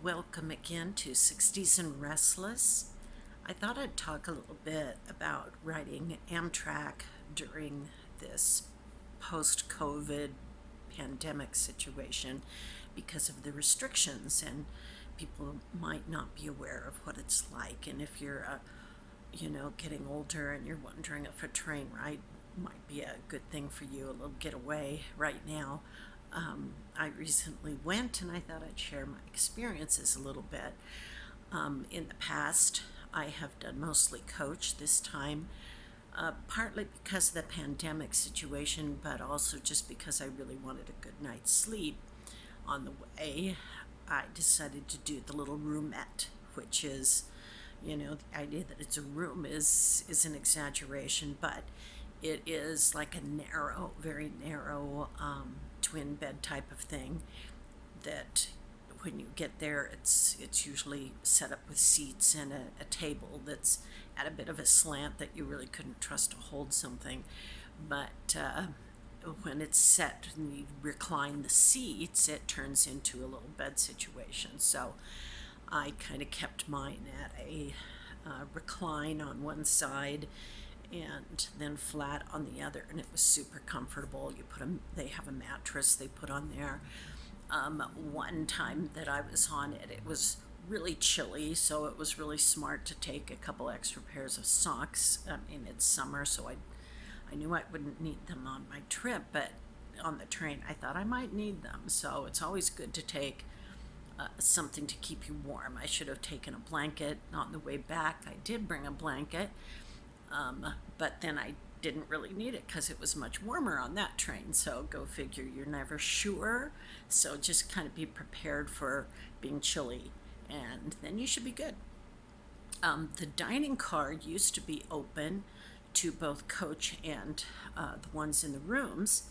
Welcome again to 60s and Restless. I thought I'd talk a little bit about riding Amtrak during this post COVID pandemic situation because of the restrictions, and people might not be aware of what it's like. And if you're, getting older and you're wondering if a train ride might be a good thing for you, a little getaway right now, I recently went and I thought I'd share my experiences a little bit. In the past, I have done mostly coach this time, partly because of the pandemic situation, but also just because I really wanted a good night's sleep. On the way, I decided to do the little roomette, which is, the idea that it's a room is an exaggeration, but it is like a narrow, very narrow twin bed type of thing that when you get there, it's usually set up with seats and a table that's at a bit of a slant that you really couldn't trust to hold something. But when it's set and you recline the seats, it turns into a little bed situation. So I kind of kept mine at a recline on one side and then flat on the other, and it was super comfortable. They have a mattress they put on there. One time that I was on it, it was really chilly, so it was really smart to take a couple extra pairs of socks. It's summer, so I knew I wouldn't need them on my trip, but on the train, I thought I might need them. So it's always good to take something to keep you warm. I should have taken a blanket on the way back. I did bring a blanket, but then I didn't really need it because it was much warmer on that train. So go figure, you're never sure. So just kind of be prepared for being chilly, and then you should be good. The dining car used to be open to both coach and the ones in the rooms,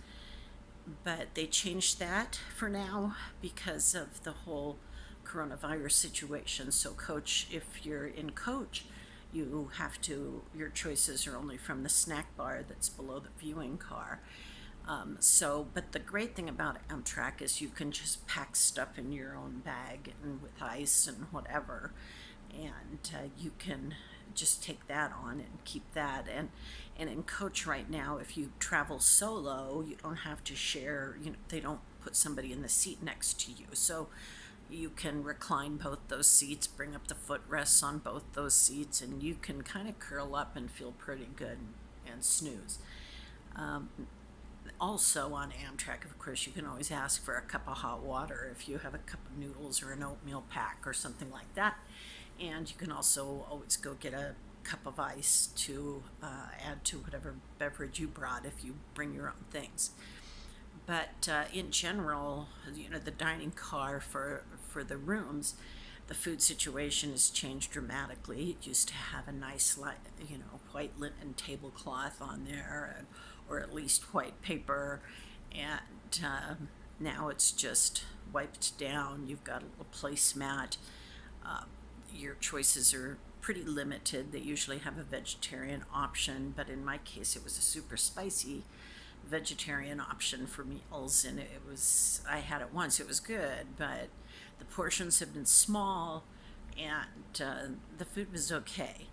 but they changed that for now because of the whole coronavirus situation. So coach, if you're in coach, your choices are only from the snack bar that's below the viewing car. But the great thing about Amtrak is you can just pack stuff in your own bag and with ice and whatever, and you can just take that on and keep that. And in coach right now, if you travel solo, you don't have to share. They don't put somebody in the seat next to you, so you can recline both those seats, bring up the footrests on both those seats, and you can kind of curl up and feel pretty good and snooze. Um, Also on Amtrak, of course, you can always ask for a cup of hot water if you have a cup of noodles or an oatmeal pack or something like that. And you can also always go get a cup of ice to add to whatever beverage you brought if you bring your own things. But in general, the dining car for the rooms, the food situation has changed dramatically. It used to have a nice, white linen tablecloth on there, or at least white paper, and now it's just wiped down. You've got a little placemat. Uh, your choices are pretty limited. They usually have a vegetarian option, but in my case, it was a super spicy vegetarian option for meals, and I had it once. It was good, but the portions have been small, and the food was okay.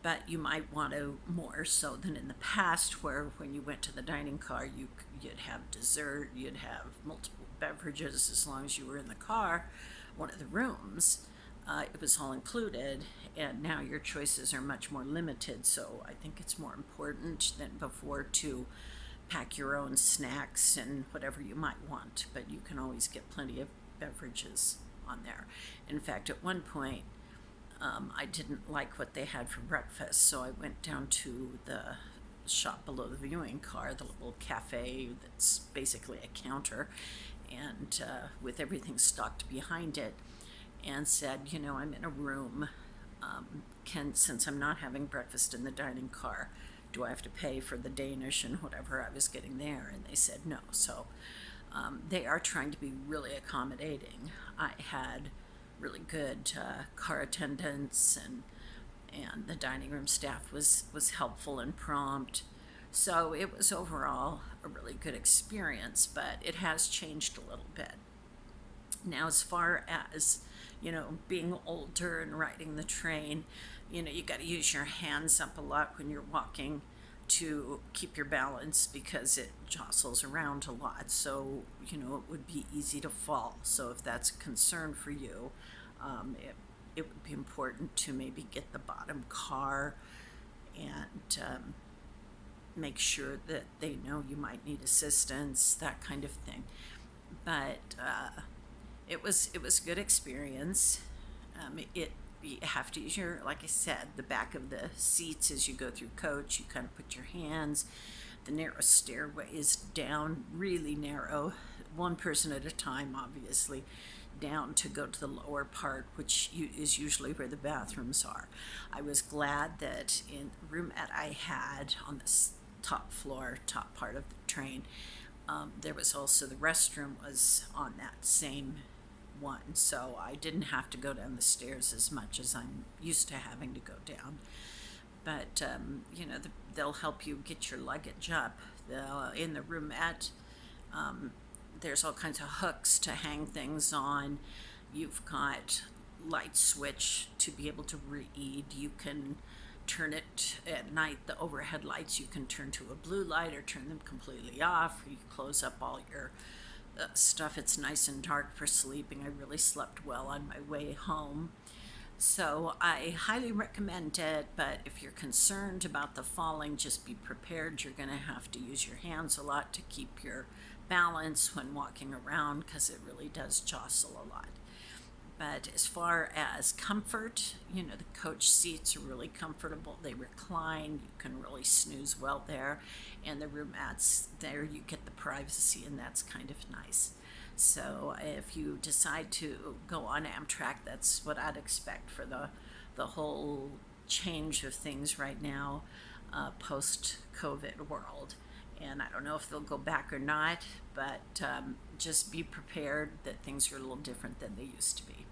But you might want to more so than in the past, where when you went to the dining car, you'd have dessert, you'd have multiple beverages as long as you were in the car, one of the rooms. It was all included, and now your choices are much more limited. So I think it's more important than before to pack your own snacks and whatever you might want, but you can always get plenty of beverages on there. In fact, at one point, I didn't like what they had for breakfast, so I went down to the shop below the viewing car, the little cafe that's basically a counter, and with everything stocked behind it, and said, I'm in a room. Since I'm not having breakfast in the dining car, do I have to pay for the Danish and whatever I was getting there? And they said no. So they are trying to be really accommodating. I had really good car attendants, and the dining room staff was helpful and prompt. So it was overall a really good experience, but it has changed a little bit. Now, as far as, being older and riding the train, you got to use your hands up a lot when you're walking to keep your balance because it jostles around a lot. So, it would be easy to fall. So, if that's a concern for you, it would be important to maybe get the bottom car and make sure that they know you might need assistance, that kind of thing. But it was a good experience. You have to use your, like I said, the back of the seats as you go through coach. You kind of put your hands. The narrow stairways down, really narrow, one person at a time, obviously, down to go to the lower part, which is usually where the bathrooms are. I was glad that in the roomette I had on this top floor, top part of the train, there was also the restroom was on that same one, so I didn't have to go down the stairs as much as I'm used to having to go down. But they'll help you get your luggage up. In the roomette, um, there's all kinds of hooks to hang things on. You've got light switch to be able to read. You can turn it at night, the overhead lights, you can turn to a blue light or turn them completely off. You close up all your stuff. It's nice and dark for sleeping. I really slept well on my way home. So I highly recommend it, but if you're concerned about the falling, just be prepared. You're going to have to use your hands a lot to keep your balance when walking around because it really does jostle a lot. But as far as comfort, the coach seats are really comfortable. They recline. You can really snooze well there. And the roomettes, there you get the privacy, and that's kind of nice. So if you decide to go on Amtrak, that's what I'd expect for the whole change of things right now, post-COVID world. And I don't know if they'll go back or not, but just be prepared that things are a little different than they used to be.